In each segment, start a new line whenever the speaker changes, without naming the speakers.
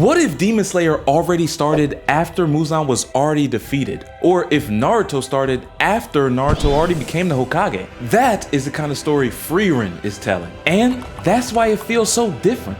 What if Demon Slayer already started after Muzan was already defeated? Or if Naruto started after Naruto already became the Hokage? That is the kind of story Frieren is telling. And that's why it feels so different.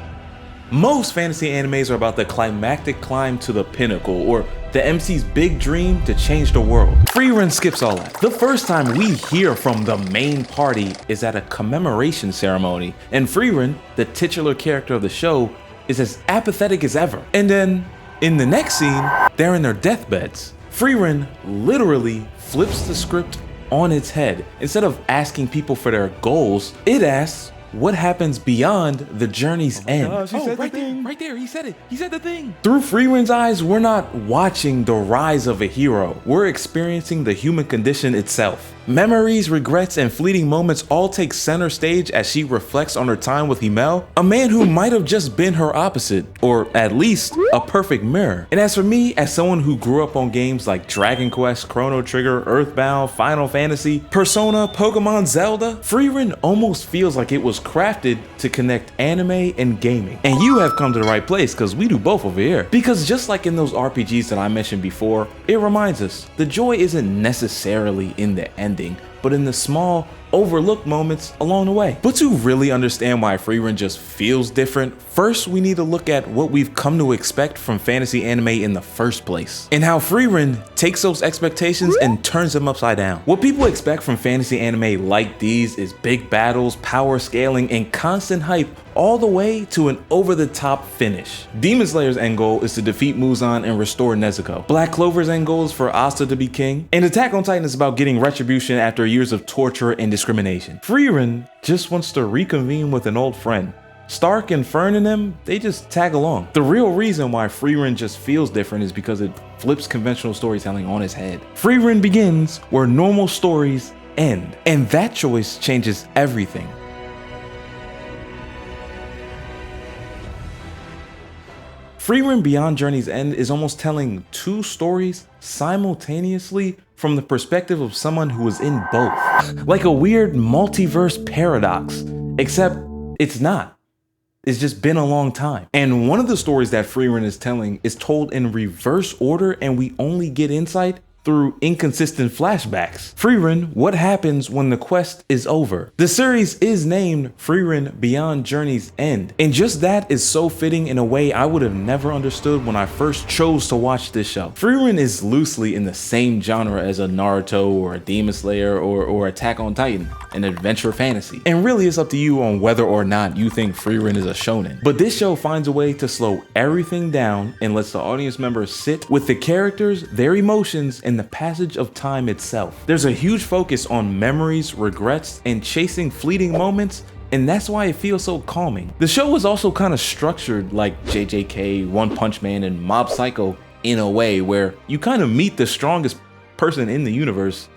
Most fantasy animes are about the climactic climb to the pinnacle, or the MC's big dream to change the world. Frieren skips all that. The first time we hear from the main party is at a commemoration ceremony, and Frieren, the titular character of the show, is as apathetic as ever. And then, in the next scene, they're in their deathbeds. Frieren literally flips the script on its head. Instead of asking people for their goals, it asks, what happens beyond the journey's end?
Gosh,
Right there, he said it. He said the thing. Through Frieren's eyes, we're not watching the rise of a hero. We're experiencing the human condition itself. Memories, regrets, and fleeting moments all take center stage as she reflects on her time with Himmel, a man who might have just been her opposite, or at least a perfect mirror. And as for me, as someone who grew up on games like Dragon Quest, Chrono Trigger, Earthbound, Final Fantasy, Persona, Pokemon, Zelda, Frieren almost feels like it was crafted to connect anime and gaming. And you have come to the right place, because we do both over here. Because just like in those RPGs that I mentioned before, it reminds us the joy isn't necessarily in the ending, but in the small, overlooked moments along the way. But to really understand why Frieren just feels different, first we need to look at what we've come to expect from fantasy anime in the first place, and how Frieren takes those expectations and turns them upside down. What people expect from fantasy anime like these is big battles, power scaling, and constant hype, all the way to an over-the-top finish. Demon Slayer's end goal is to defeat Muzan and restore Nezuko. Black Clover's end goal is for Asta to be king. And Attack on Titan is about getting retribution after years of torture and discrimination. Frieren just wants to reconvene with an old friend. Stark and Fern and them, they just tag along. The real reason why Frieren just feels different is because it flips conventional storytelling on its head. Frieren begins where normal stories end, and that choice changes everything. Frieren Beyond Journey's End is almost telling two stories simultaneously from the perspective of someone who was in both. Like a weird multiverse paradox, except it's not. It's just been a long time. And one of the stories that Frieren is telling is told in reverse order, and we only get insight through inconsistent flashbacks. Frieren, what happens when the quest is over? The series is named Frieren Beyond Journey's End, and just that is so fitting in a way I would have never understood when I first chose to watch this show. Frieren is loosely in the same genre as a Naruto or a Demon Slayer or Attack on Titan, an adventure fantasy. And really it's up to you on whether or not you think Frieren is a shonen. But this show finds a way to slow everything down and lets the audience members sit with the characters, their emotions, and the passage of time itself. There's a huge focus on memories, regrets, and chasing fleeting moments, and that's why it feels so calming. The show was also kind of structured like JJK, One Punch Man, and Mob Psycho in a way where you kind of meet the strongest person in the universe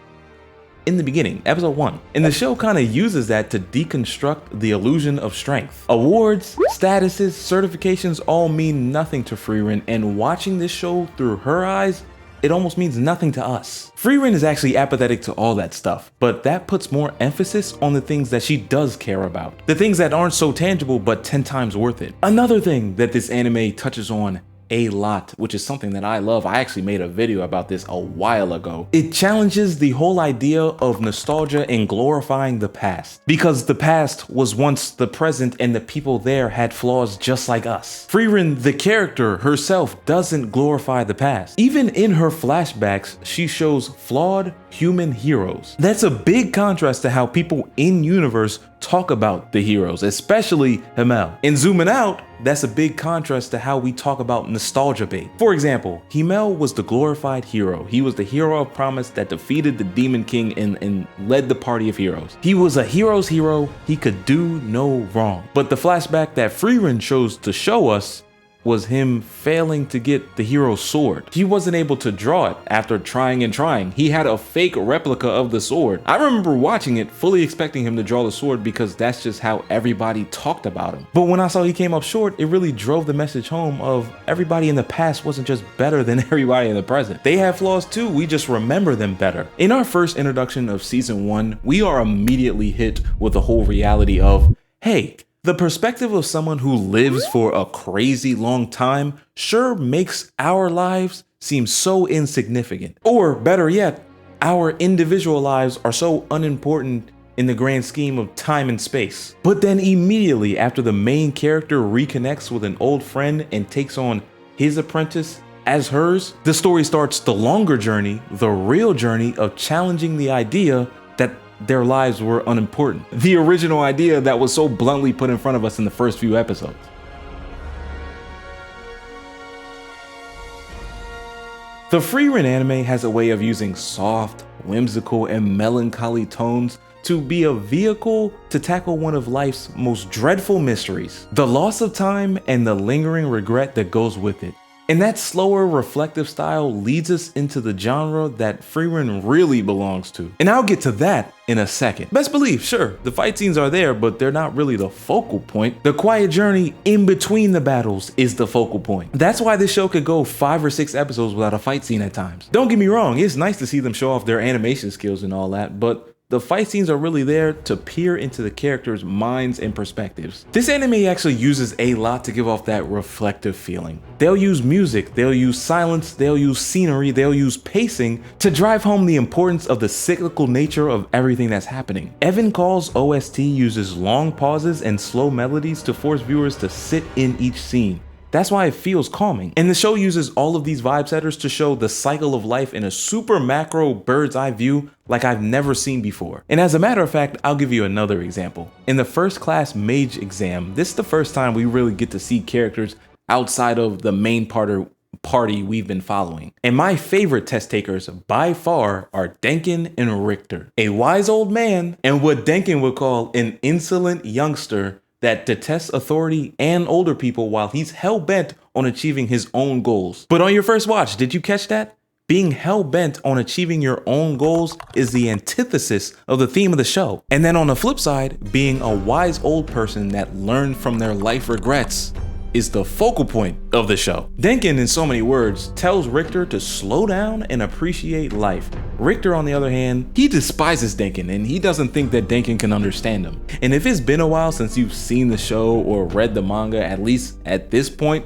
in the beginning, episode 1. And the show kind of uses that to deconstruct the illusion of strength. Awards, statuses, certifications all mean nothing to Frieren, and watching this show through her eyes, it almost means nothing to us. Frieren is actually apathetic to all that stuff, but that puts more emphasis on the things that she does care about. The things that aren't so tangible but 10 times worth it. Another thing that this anime touches on a lot, which is something that I love. I actually made a video about this a while ago. It challenges the whole idea of nostalgia and glorifying the past, because the past was once the present and the people there had flaws just like us. Frieren, the character herself, doesn't glorify the past. Even in her flashbacks, she shows flawed human heroes. That's a big contrast to how people in universe talk about the heroes, especially Himmel. And zooming out, that's a big contrast to how we talk about nostalgia bait. For example, Himmel was the glorified hero. He was the hero of promise that defeated the Demon King and led the party of heroes. He was a hero's hero. He could do no wrong. But the flashback that Frieren chose to show us was him failing to get the hero's sword. He wasn't able to draw it after trying and trying. He had a fake replica of the sword. I remember watching it fully expecting him to draw the sword because that's just how everybody talked about him. But when I saw he came up short, it really drove the message home of everybody in the past wasn't just better than everybody in the present. They have flaws too, we just remember them better. In our first introduction of season 1, we are immediately hit with the whole reality of, hey, The perspective of someone who lives for a crazy long time sure makes our lives seem so insignificant. Or better yet, our individual lives are so unimportant in the grand scheme of time and space. But then immediately after the main character reconnects with an old friend and takes on his apprentice as hers, the story starts the longer journey, the real journey of challenging the idea that their lives were unimportant. The original idea that was so bluntly put in front of us in the first few episodes. The Frieren anime has a way of using soft, whimsical, and melancholy tones to be a vehicle to tackle one of life's most dreadful mysteries, the loss of time and the lingering regret that goes with it. And that slower, reflective style leads us into the genre that Frieren really belongs to. And I'll get to that in a second. Best believe, sure, the fight scenes are there, but they're not really the focal point. The quiet journey in between the battles is the focal point. That's why this show could go 5 or 6 episodes without a fight scene at times. Don't get me wrong, it's nice to see them show off their animation skills and all that, but the fight scenes are really there to peer into the characters' minds and perspectives. This anime actually uses a lot to give off that reflective feeling. They'll use music, they'll use silence, they'll use scenery, they'll use pacing to drive home the importance of the cyclical nature of everything that's happening. Evan Call's OST uses long pauses and slow melodies to force viewers to sit in each scene. That's why it feels calming. And the show uses all of these vibe setters to show the cycle of life in a super macro bird's eye view like I've never seen before. And as a matter of fact, I'll give you another example. In the first class mage exam, this is the first time we really get to see characters outside of the main party we've been following. And my favorite test takers by far are Denkin and Richter, a wise old man and what Denkin would call an insolent youngster that detests authority and older people while he's hell-bent on achieving his own goals. But on your first watch, did you catch that? Being hell-bent on achieving your own goals is the antithesis of the theme of the show. And then on the flip side, being a wise old person that learned from their life regrets is the focal point of the show. Denkin, in so many words, tells Richter to slow down and appreciate life. Richter, on the other hand, he despises Denkin and he doesn't think that Denkin can understand him. And if it's been a while since you've seen the show or read the manga, at least at this point,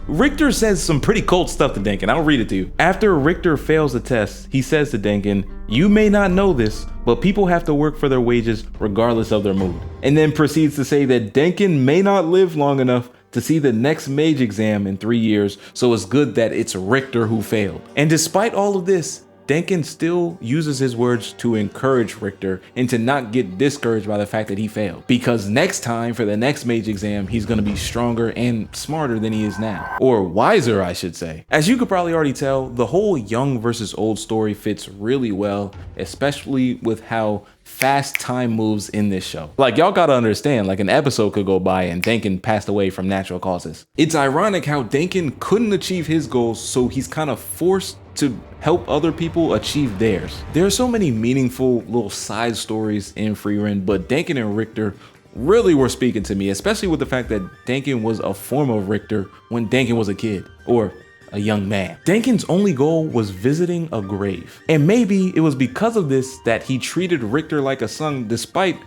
Richter says some pretty cold stuff to Denkin. I'll read it to you. After Richter fails the test, he says to Denkin, "You may not know this, but people have to work for their wages regardless of their mood." And then proceeds to say that Denkin may not live long enough to see the next mage exam in 3 years, so it's good that it's Richter who failed. And despite all of this, Denkin still uses his words to encourage Richter and to not get discouraged by the fact that he failed. Because next time for the next mage exam, he's gonna be stronger and smarter than he is now. Or wiser, I should say. As you could probably already tell, the whole young versus old story fits really well, especially with how fast time moves in this show. Like, y'all gotta understand, like an episode could go by and Denkin passed away from natural causes. It's ironic how Denkin couldn't achieve his goals, so he's kind of forced to help other people achieve theirs. There are so many meaningful little side stories in Frieren, but Denkin and Richter really were speaking to me, especially with the fact that Denkin was a form of Richter when Denkin was a kid, or a young man. Denkin's only goal was visiting a grave. And maybe it was because of this that he treated Richter like a son, despite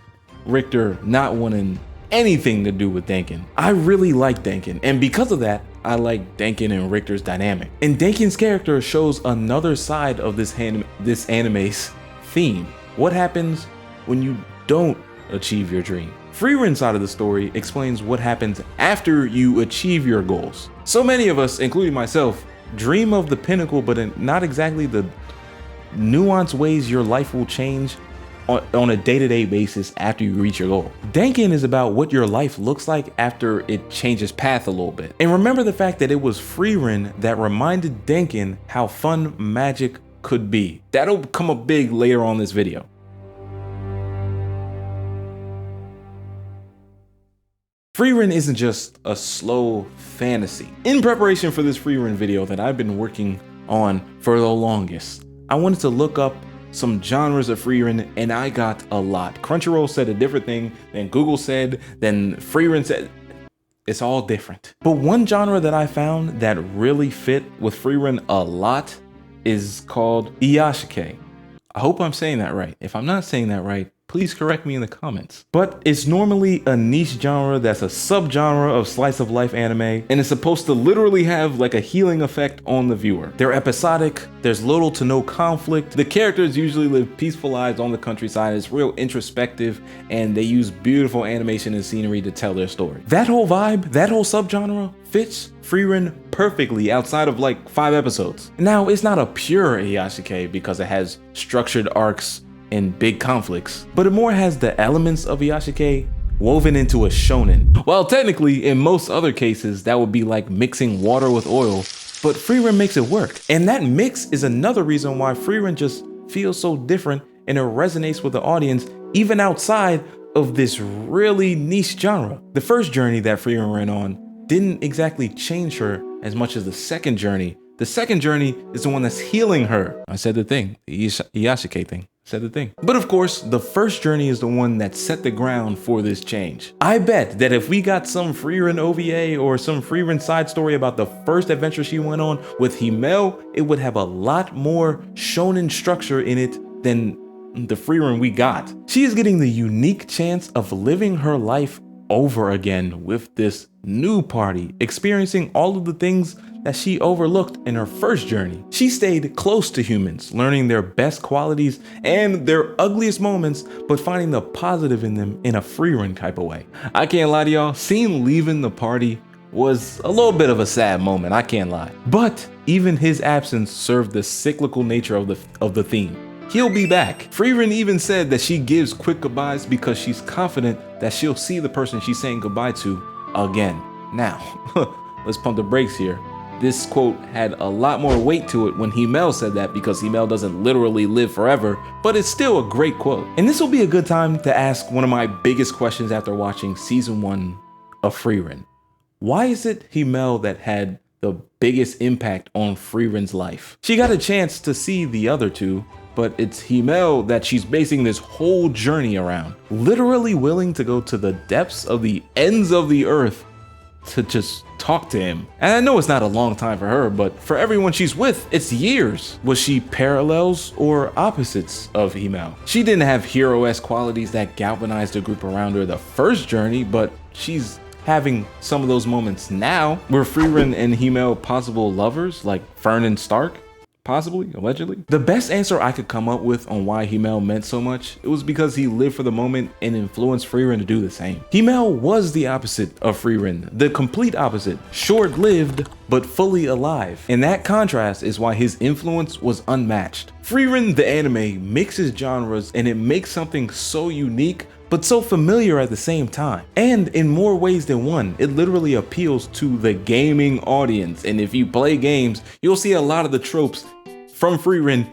Richter not wanting anything to do with Denkin. I really like Denkin, and because of that, I like Denkin and Richter's dynamic. And Denkin's character shows another side of this anime's theme. What happens when you don't achieve your dream? Frieren's side of the story explains what happens after you achieve your goals. So many of us, including myself, dream of the pinnacle, but in not exactly the nuanced ways your life will change on a day-to-day basis after you reach your goal. Denkin is about what your life looks like after it changes path a little bit. And remember the fact that it was Frieren that reminded Denkin how fun magic could be. That'll come up big later on in this video. Frieren isn't just a slow fantasy. In preparation for this Frieren video that I've been working on for the longest, I wanted to look up some genres of Frieren, and I got a lot. Crunchyroll said a different thing than Google said, then Frieren said. It's all different. But one genre that I found that really fit with Frieren a lot is called Iyashikei. I hope I'm saying that right. If I'm not saying that right, please correct me in the comments. But it's normally a niche genre that's a subgenre of slice of life anime, and it's supposed to literally have like a healing effect on the viewer. They're episodic, there's little to no conflict, the characters usually live peaceful lives on the countryside, it's real introspective, and they use beautiful animation and scenery to tell their story. That whole vibe, that whole subgenre fits Frieren perfectly outside of like 5 episodes. Now, it's not a pure Iyashikei because it has structured arcs and big conflicts, but it more has the elements of Iyashikei woven into a shonen. While technically, in most other cases, that would be like mixing water with oil, but Frieren makes it work. And that mix is another reason why Frieren just feels so different and it resonates with the audience even outside of this really niche genre. The first journey that Frieren ran on didn't exactly change her as much as the second journey. The second journey is the one that's healing her. I said the thing, the Iyashikei thing. Said the thing. But of course, the first journey is the one that set the ground for this change. I bet that if we got some Frieren OVA or some Frieren side story about the first adventure she went on with Himel, it would have a lot more shonen structure in it than the Frieren we got. She is getting the unique chance of living her life over again with this new party, experiencing all of the things that she overlooked in her first journey. She stayed close to humans, learning their best qualities and their ugliest moments, but finding the positive in them in a Frieren type of way. I can't lie to y'all, seeing leaving the party was a little bit of a sad moment, I can't lie. But even his absence served the cyclical nature of the theme. He'll be back. Frieren even said that she gives quick goodbyes because she's confident that she'll see the person she's saying goodbye to again. Now, let's pump the brakes here. This quote had a lot more weight to it when Himel said that because Himel doesn't literally live forever, but it's still a great quote. And this will be a good time to ask one of my biggest questions after watching season 1 of Frieren. Why is it Himel that had the biggest impact on Frieren's life? She got a chance to see the other two, but it's Himel that she's basing this whole journey around. Literally willing to go to the depths of the ends of the earth to just talk to him. And I know it's not a long time for her, but for everyone she's with, it's years. Was she parallels or opposites of Himel? She didn't have hero-esque qualities that galvanized the group around her the first journey, but she's having some of those moments now. Were Frieren and Himel possible lovers like Fern and Stark? Possibly, allegedly. The best answer I could come up with on why Himel meant so much, it was because he lived for the moment and influenced Frieren to do the same. Himel was the opposite of Frieren, the complete opposite, short-lived but fully alive. And that contrast is why his influence was unmatched. Frieren, the anime, mixes genres and it makes something so unique but so familiar at the same time. And in more ways than one, it literally appeals to the gaming audience. And if you play games, you'll see a lot of the tropes from Frieren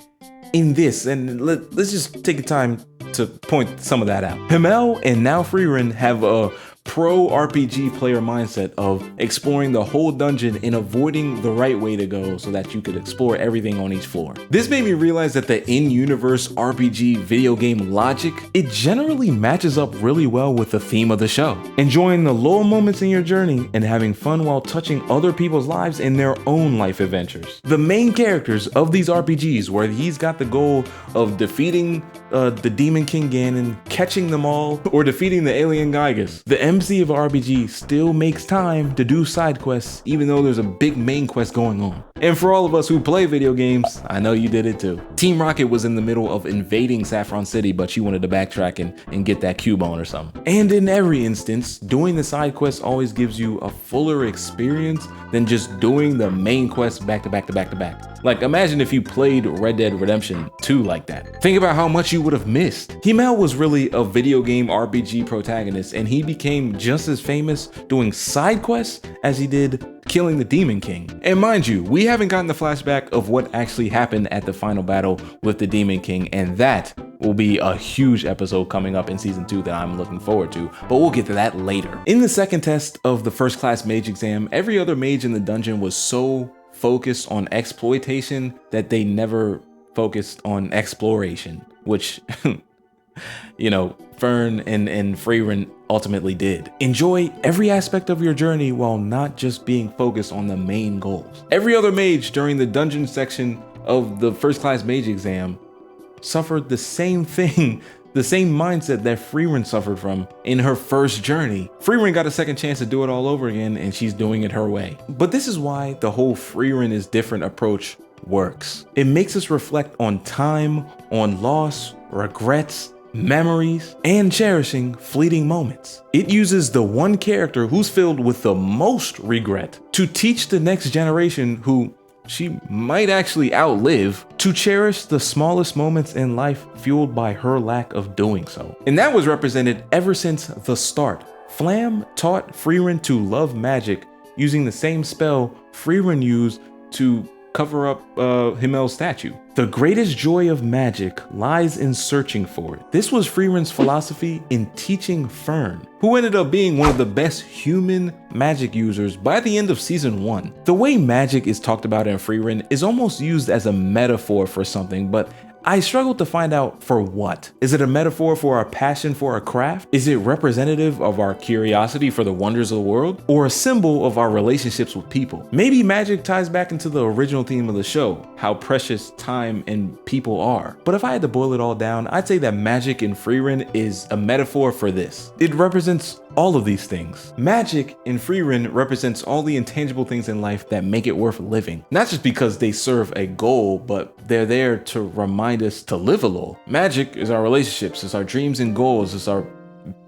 in this. And let's just take the time to point some of that out. Himel and now Frieren have a pro RPG player mindset of exploring the whole dungeon and avoiding the right way to go so that you could explore everything on each floor. This made me realize that the in-universe RPG video game logic, it generally matches up really well with the theme of the show. Enjoying the low moments in your journey and having fun while touching other people's lives in their own life adventures. The main characters of these RPGs, where he's got the goal of defeating the Demon King Ganon, catching them all, or defeating the alien Gygas. The MC of RPG still makes time to do side quests even though there's a big main quest going on. And for all of us who play video games, I know you did it too. Team Rocket was in the middle of invading Saffron City, but she wanted to backtrack and get that Cubone or something. And in every instance, doing the side quests always gives you a fuller experience than just doing the main quest back to back to back to back. Like, imagine if you played Red Dead Redemption 2 like that. Think about how much you would have missed. Himel was really a video game RPG protagonist, and he became just as famous doing side quests as he did killing the Demon King. And mind you, we haven't gotten the flashback of what actually happened at the final battle with the Demon King, and that will be a huge episode coming up in season 2 that I'm looking forward to, but we'll get to that later. In the second test of the first class mage exam, every other mage in the dungeon was so focused on exploitation that they never focused on exploration, which you know, Fern and Frieren ultimately did. Enjoy every aspect of your journey while not just being focused on the main goals. Every other mage during the dungeon section of the first class mage exam suffered the same thing the same mindset that Frieren suffered from in her first journey. Frieren got a second chance to do it all over again, and she's doing it her way. But this is why the whole Frieren is different approach works. It makes us reflect on time, on loss, regrets, memories, and cherishing fleeting moments. It uses the one character who's filled with the most regret to teach the next generation, who she might actually outlive, to cherish the smallest moments in life fueled by her lack of doing so. And that was represented ever since the start. Flam taught Frieren to love magic using the same spell Frieren used to cover up Himmel's statue. The greatest joy of magic lies in searching for it. This was Frieren's philosophy in teaching Fern, who ended up being one of the best human magic users by the end of season 1. The way magic is talked about in Frieren is almost used as a metaphor for something, but I struggled to find out for what. Is it a metaphor for our passion for our craft? Is it representative of our curiosity for the wonders of the world? Or a symbol of our relationships with people? Maybe magic ties back into the original theme of the show, how precious time and people are. But if I had to boil it all down, I'd say that magic in Frieren is a metaphor for this. It represents all of these things. Magic in Frieren represents all the intangible things in life that make it worth living. Not just because they serve a goal, but they're there to remind us to live a little. Magic is our relationships, it's our dreams and goals, it's our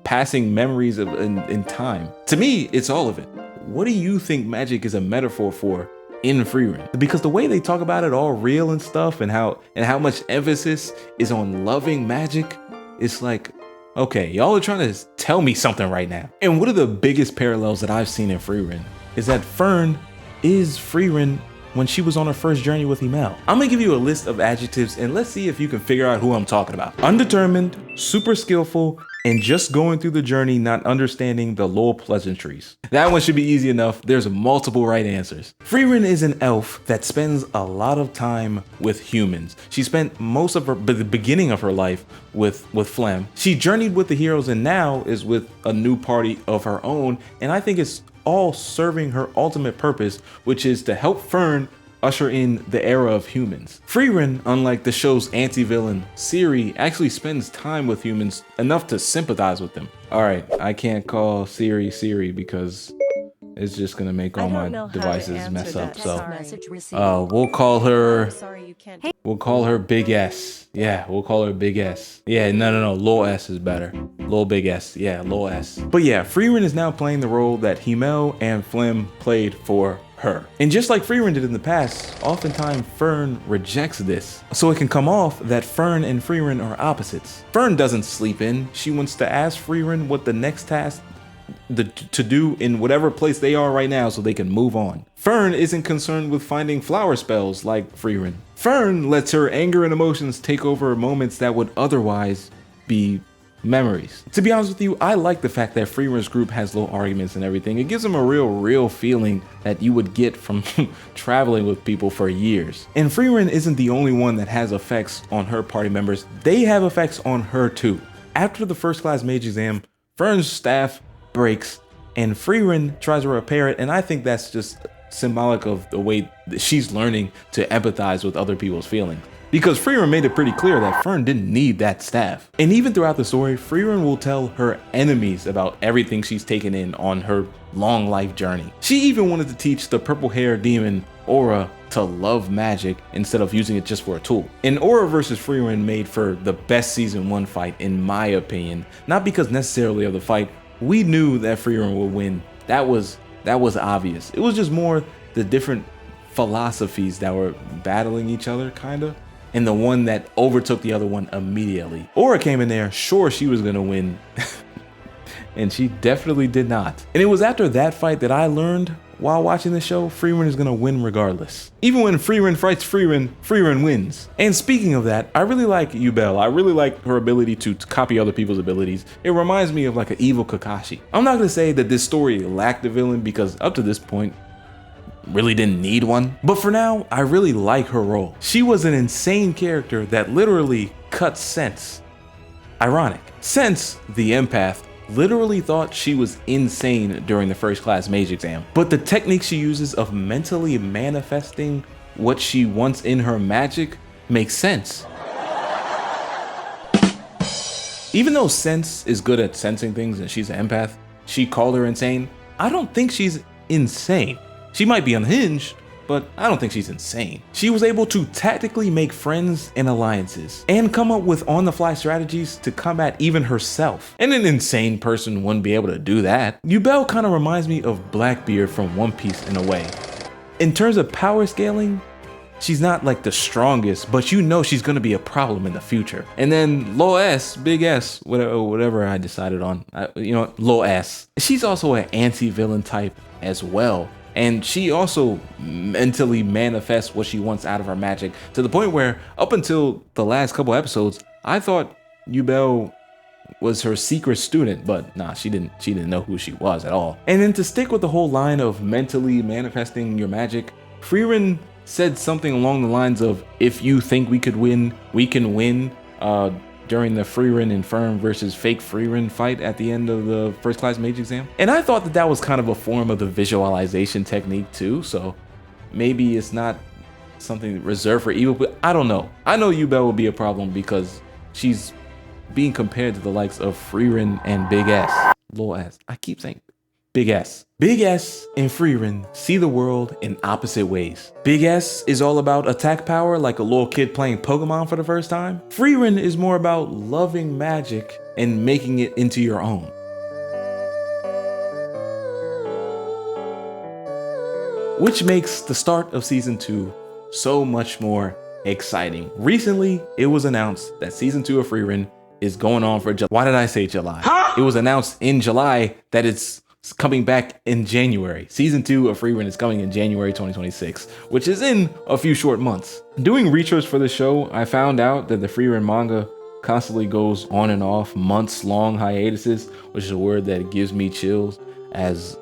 passing memories in time. To me, it's all of it. What do you think magic is a metaphor for in Frieren? Because the way they talk about it, all real and stuff, and how much emphasis is on loving magic, it's like, okay, y'all are trying to tell me something right now. And one of the biggest parallels that I've seen in Frieren is that Fern is Frieren when she was on her first journey with Himmel. I'm gonna give you a list of adjectives and let's see if you can figure out who I'm talking about. Undetermined, super skillful, and just going through the journey, not understanding the low pleasantries. That one should be easy enough. There's multiple right answers. Frieren is an elf that spends a lot of time with humans. She spent most of the beginning of her life with Flam. She journeyed with the heroes and now is with a new party of her own. And I think it's all serving her ultimate purpose, which is to help Fern usher in the era of humans. Frieren, unlike the show's anti-villain Ciri, actually spends time with humans enough to sympathize with them. All right, I can't call Ciri because it's just gonna make all my devices mess up. So we'll call her Big S. Yeah, we'll call her Big S. Yeah, no, Lil S is better. Lil Big S, yeah, Lil S. But yeah, Frieren is now playing the role that Himmel and Flam played for her. And just like Frieren did in the past, oftentimes Fern rejects this. So it can come off that Fern and Frieren are opposites. Fern doesn't sleep in. She wants to ask Frieren what the next task to do in whatever place they are right now so they can move on. Fern isn't concerned with finding flower spells like Frieren. Fern lets her anger and emotions take over moments that would otherwise be memories. To be honest with you, I like the fact that Frieren's group has little arguments and everything. It gives them a real feeling that you would get from traveling with people for years. And Frieren isn't the only one that has effects on her party members. They have effects on her too. After the first class mage exam, Fern's staff breaks and Frieren tries to repair it, and I think that's just symbolic of the way that she's learning to empathize with other people's feelings. Because Frieren made it pretty clear that Fern didn't need that staff. And even throughout the story, Frieren will tell her enemies about everything she's taken in on her long life journey. She even wanted to teach the purple-haired demon Aura to love magic instead of using it just for a tool. And Aura versus Frieren made for the best season 1 fight in my opinion. Not because necessarily of the fight. We knew that Frieren would win. That was obvious. It was just more the different philosophies that were battling each other, kinda. And the one that overtook the other one immediately. Aura came in there, sure she was gonna win. And she definitely did not. And it was after that fight that I learned while watching the show, Frieren is gonna win regardless. Even when Frieren fights Frieren, Frieren wins. And speaking of that, I really like Yubel. I really like her ability to copy other people's abilities. It reminds me of like an evil Kakashi. I'm not gonna say that this story lacked a villain because up to this point, really didn't need one. But for now, I really like her role. She was an insane character that literally cut Sense. Ironic. Sense, the empath, literally thought she was insane during the first class mage exam. But the technique she uses of mentally manifesting what she wants in her magic makes sense. Even though Sense is good at sensing things and she's an empath, she called her insane. I don't think she's insane. She might be unhinged, but I don't think she's insane. She was able to tactically make friends and alliances and come up with on-the-fly strategies to combat even herself. And an insane person wouldn't be able to do that. Yubel kind of reminds me of Blackbeard from One Piece in a way. In terms of power scaling, she's not like the strongest, but you know she's gonna be a problem in the future. And then Lil S, Big S, whatever I decided on, Lil S. She's also an anti-villain type as well. And she also mentally manifests what she wants out of her magic to the point where up until the last couple episodes, I thought Yubel was her secret student, but nah, she didn't know who she was at all. And then to stick with the whole line of mentally manifesting your magic, Frieren said something along the lines of, if you think we could win, we can win, during the Frieren Infirm versus fake Frieren fight at the end of the first class mage exam. And I thought that that was kind of a form of the visualization technique too, so maybe it's not something reserved for evil, but I don't know. I know Yubel will be a problem because she's being compared to the likes of Frieren and Big S. Lil S. I keep saying Big S. Big S and Frieren see the world in opposite ways. Big S is all about attack power like a little kid playing Pokemon for the first time. Frieren is more about loving magic and making it into your own. Which makes the start of season 2 so much more exciting. Recently, it was announced that season 2 of Frieren is going on for July. Why did I say July? Huh? It was announced in July that it's coming back in January. Season 2 of Frieren is coming in January 2026, which is in a few short months. Doing research for the show, I found out that the Frieren manga constantly goes on and off, months-long hiatuses, which is a word that gives me chills as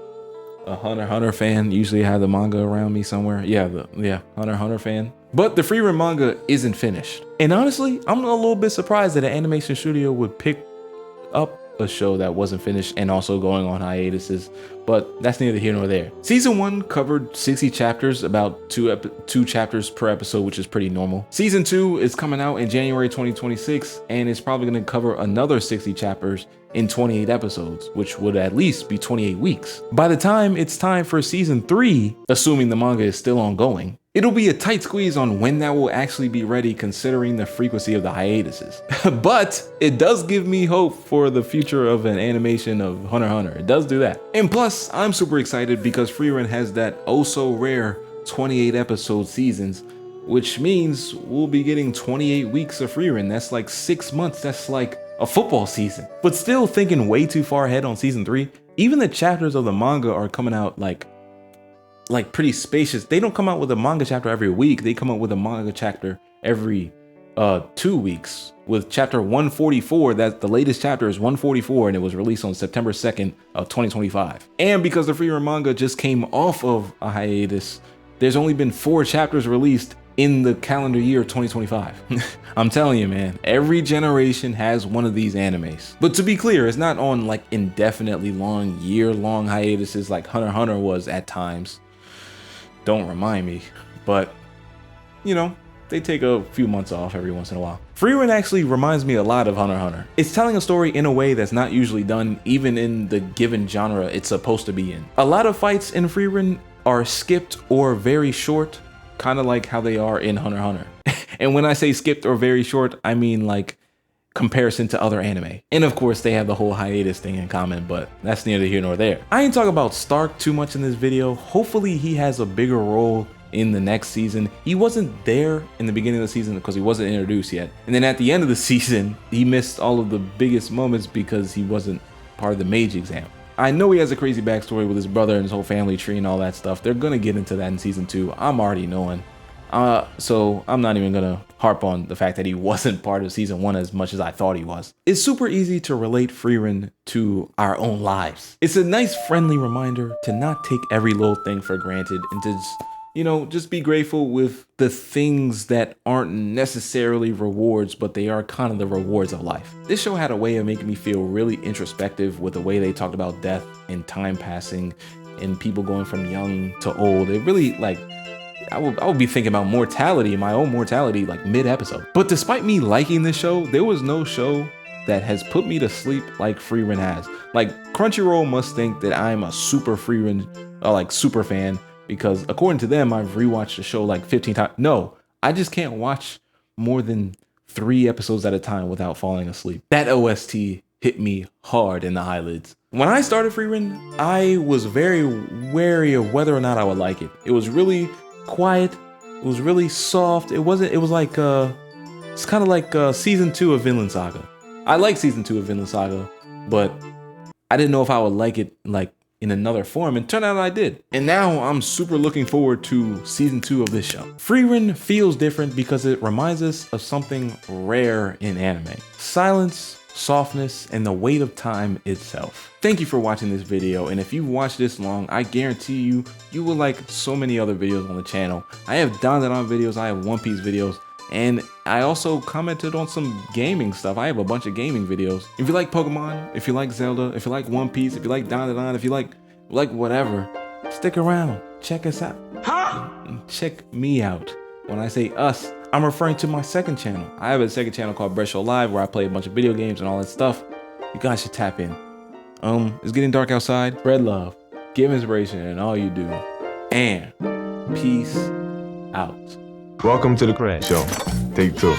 a Hunter x Hunter fan. Usually I have the manga around me somewhere. Hunter x Hunter fan. But the Frieren manga isn't finished. And honestly, I'm a little bit surprised that an animation studio would pick up a show that wasn't finished and also going on hiatuses, but that's neither here nor there. Season 1 covered 60 chapters, about two chapters per episode, which is pretty normal. Season 2 is coming out in January 2026, and it's probably going to cover another 60 chapters in 28 episodes, which would at least be 28 weeks. By the time it's time for season 3, assuming the manga is still ongoing, it'll be a tight squeeze on when that will actually be ready considering the frequency of the hiatuses. But it does give me hope for the future of an animation of Hunter x Hunter. It does do that. And plus, I'm super excited because Frieren has that oh so rare 28 episode seasons, which means we'll be getting 28 weeks of Frieren. That's like 6 months. That's like a football season. But still thinking way too far ahead on season 3, even the chapters of the manga are coming out like pretty spacious. They don't come out with a manga chapter every week. They come out with a manga chapter every 2 weeks, with chapter 144. That the latest chapter is 144, and it was released on September 2nd of 2025. And because the Frieren manga just came off of a hiatus, there's only been 4 chapters released in the calendar year 2025. I'm telling you, man, every generation has one of these animes. But to be clear, it's not on like indefinitely long, year-long hiatuses like Hunter x Hunter was at times. Don't remind me, but you know, they take a few months off every once in a while. Frieren actually reminds me a lot of Hunter x Hunter. It's telling a story in a way that's not usually done, even in the given genre it's supposed to be in. A lot of fights in Frieren are skipped or very short, kind of like how they are in Hunter x Hunter. And when I say skipped or very short, I mean like comparison to other anime. And of course they have the whole hiatus thing in common, but that's neither here nor there. I ain't talking about Stark too much in this video. Hopefully he has a bigger role in the next season. He wasn't there in the beginning of the season because he wasn't introduced yet. And then at the end of the season, he missed all of the biggest moments because he wasn't part of the mage exam. I know he has a crazy backstory with his brother and his whole family tree and all that stuff. They're gonna get into that in season 2. I'm already knowing. So I'm not even gonna harp on the fact that he wasn't part of season 1 as much as I thought he was. It's super easy to relate Frieren to our own lives. It's a nice friendly reminder to not take every little thing for granted and to just be grateful with the things that aren't necessarily rewards, but they are kind of the rewards of life. This show had a way of making me feel really introspective with the way they talked about death and time passing and people going from young to old. It really, like, I would be thinking about mortality, my own mortality, like mid-episode. But despite me liking this show, there was no show that has put me to sleep like Frieren has. Like, Crunchyroll must think that I'm a super Frieren, like super fan, because according to them, I've rewatched the show like 15 times. No, I just can't watch more than 3 episodes at a time without falling asleep. That OST hit me hard in the eyelids. When I started Frieren, I was very wary of whether or not I would like it. It was really quiet. It was really soft. It was like, it's kind of like season 2 of Vinland Saga. I like season 2 of Vinland Saga, but I didn't know if I would like it like in another form, and turned out I did. And now I'm super looking forward to season 2 of this show. Frieren feels different because it reminds us of something rare in anime. Silence, softness, and the weight of time itself. Thank you for watching this video, and if you've watched this long, I guarantee you will like so many other videos on the channel. I have Dandadan videos, I have One Piece videos, and I also commented on some gaming stuff. I have a bunch of gaming videos. If you like Pokemon, if you like Zelda, if you like One Piece, if you like Dandadan, if you like whatever, stick around, check us out. Check me out. When I say us, I'm referring to my second channel. I have a second channel called Bread Show Live where I play a bunch of video games and all that stuff. You guys should tap in. It's getting dark outside. Spread love, give inspiration in all you do, and peace out.
Welcome to the Crash Show. Take 2.